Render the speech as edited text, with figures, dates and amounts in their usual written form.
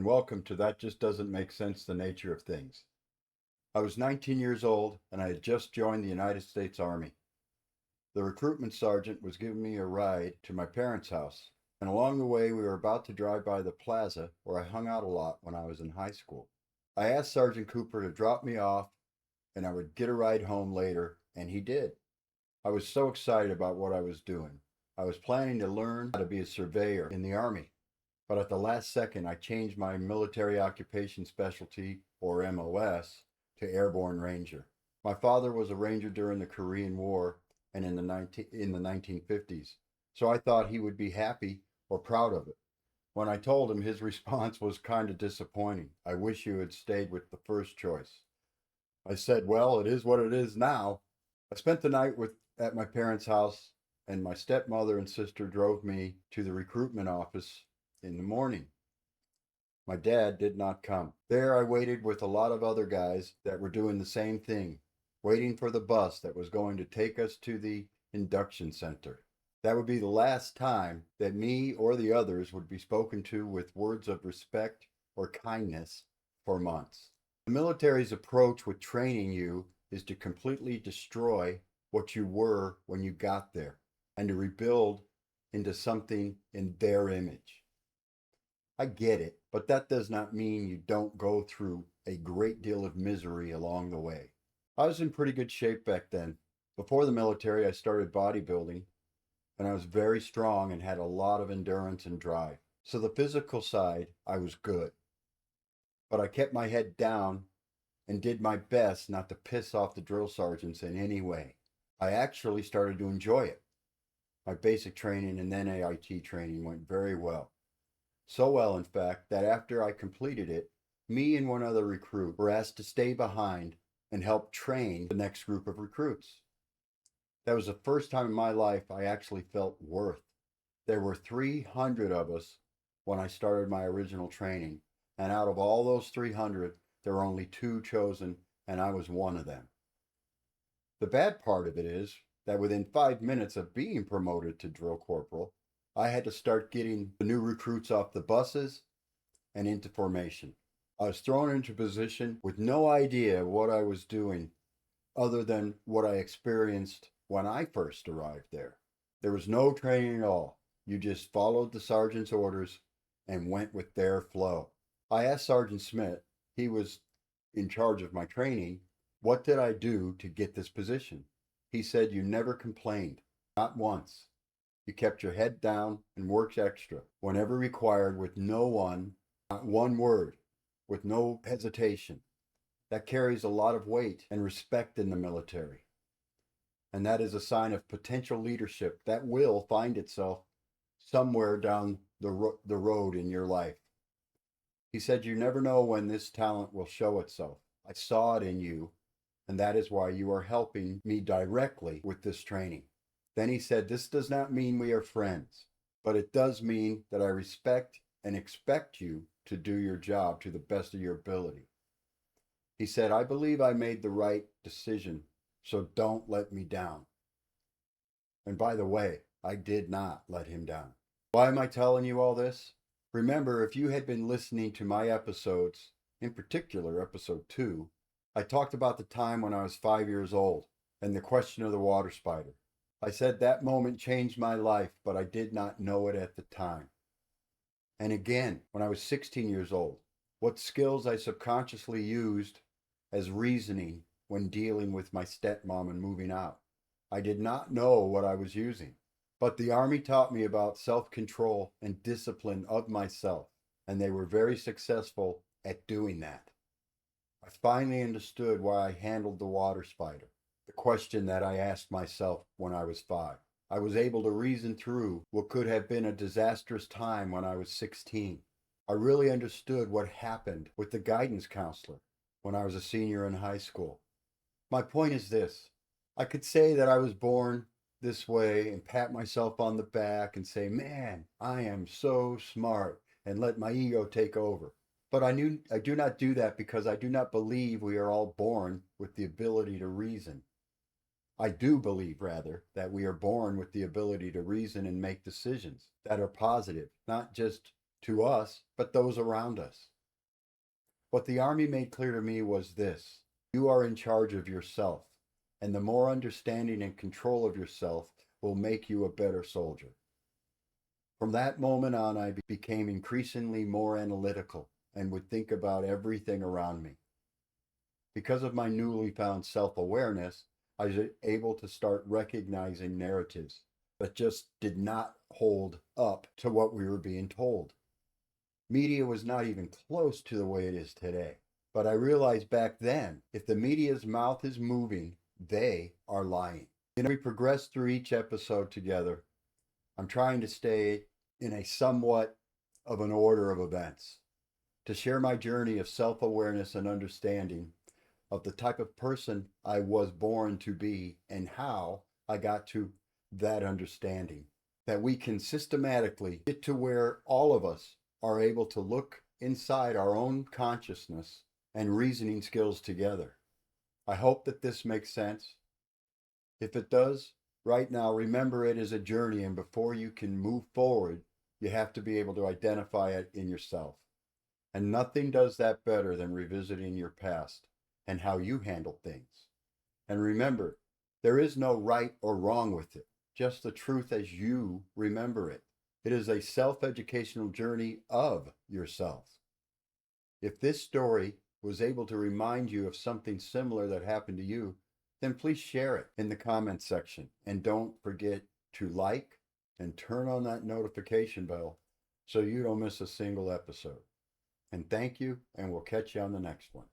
and welcome to That Just Doesn't Make Sense, the Nature of Things. I was 19 years old and I had just joined the United States Army. The recruitment sergeant was giving me a ride to my parents' house, and along the way we were about to drive by the plaza where I hung out a lot when I was in high school. I asked Sergeant Cooper to drop me off and I would get a ride home later, and he did. I was so excited about what I was doing. I was planning to learn how to be a surveyor in the Army. But at the last second, I changed my military occupation specialty, or MOS, to Airborne Ranger. My father was a Ranger during the Korean War and in the 1950s, so I thought he would be happy or proud of it. When I told him, his response was kind of disappointing. "I wish you had stayed with the first choice." I said, "Well, it is what it is now." I spent the night at my parents' house, and my stepmother and sister drove me to the recruitment office in the morning. My dad did not come. There I waited with a lot of other guys that were doing the same thing, waiting for the bus that was going to take us to the induction center. That would be the last time that me or the others would be spoken to with words of respect or kindness for months. The military's approach with training you is to completely destroy what you were when you got there and to rebuild into something in their image. I get it, but that does not mean you don't go through a great deal of misery along the way. I was in pretty good shape back then. Before the military, I started bodybuilding, and I was very strong and had a lot of endurance and drive. So the physical side, I was good. But I kept my head down and did my best not to piss off the drill sergeants in any way. I actually started to enjoy it. My basic training and then AIT training went very well. So well, in fact, that after I completed it, me and one other recruit were asked to stay behind and help train the next group of recruits. That was the first time in my life I actually felt worth. There were 300 of us when I started my original training, and out of all those 300, there were only 2 chosen, and I was one of them. The bad part of it is that within 5 minutes of being promoted to drill corporal, I had to start getting the new recruits off the buses and into formation. I was thrown into position with no idea what I was doing other than what I experienced when I first arrived there. There was no training at all. You just followed the sergeant's orders and went with their flow. I asked Sergeant Smith, he was in charge of my training, what did I do to get this position? He said, "You never complained, not once. You kept your head down and worked extra whenever required with not one word, with no hesitation. That carries a lot of weight and respect in the military. And that is a sign of potential leadership that will find itself somewhere down the road in your life." He said, "You never know when this talent will show itself. I saw it in you, and that is why you are helping me directly with this training." Then he said, "This does not mean we are friends, but it does mean that I respect and expect you to do your job to the best of your ability." He said, "I believe I made the right decision, so don't let me down." And by the way, I did not let him down. Why am I telling you all this? Remember, if you had been listening to my episodes, in particular episode 2, I talked about the time when I was 5 years old and the question of the water spider. I said that moment changed my life, but I did not know it at the time. And again, when I was 16 years old, what skills I subconsciously used as reasoning when dealing with my stepmom and moving out. I did not know what I was using, but the Army taught me about self-control and discipline of myself, and they were very successful at doing that. I finally understood why I handled the water spider. The question that I asked myself when I was 5. I was able to reason through what could have been a disastrous time when I was 16. I really understood what happened with the guidance counselor when I was a senior in high school. My point is this. I could say that I was born this way and pat myself on the back and say, "Man, I am so smart," and let my ego take over. But I do not do that because I do not believe we are all born with the ability to reason. I do believe, rather, that we are born with the ability to reason and make decisions that are positive, not just to us, but those around us. What the Army made clear to me was this: you are in charge of yourself, and the more understanding and control of yourself will make you a better soldier. From that moment on, I became increasingly more analytical and would think about everything around me. Because of my newly found self awareness, I was able to start recognizing narratives that just did not hold up to what we were being told. Media was not even close to the way it is today. But I realized back then, if the media's mouth is moving, they are lying. We progress through each episode together. I'm trying to stay in a somewhat of an order of events, to share my journey of self awareness and understanding of the type of person I was born to be and how I got to that understanding. That we can systematically get to where all of us are able to look inside our own consciousness and reasoning skills together. I hope that this makes sense. If it does, right now, remember it is a journey, and before you can move forward, you have to be able to identify it in yourself. And nothing does that better than revisiting your past and how you handled things. And remember, there is no right or wrong with it, just the truth as you remember it. It is a self-educational journey of yourself. If this story was able to remind you of something similar that happened to you, then please share it in the comments section. And don't forget to like and turn on that notification bell so you don't miss a single episode. And thank you, and we'll catch you on the next one.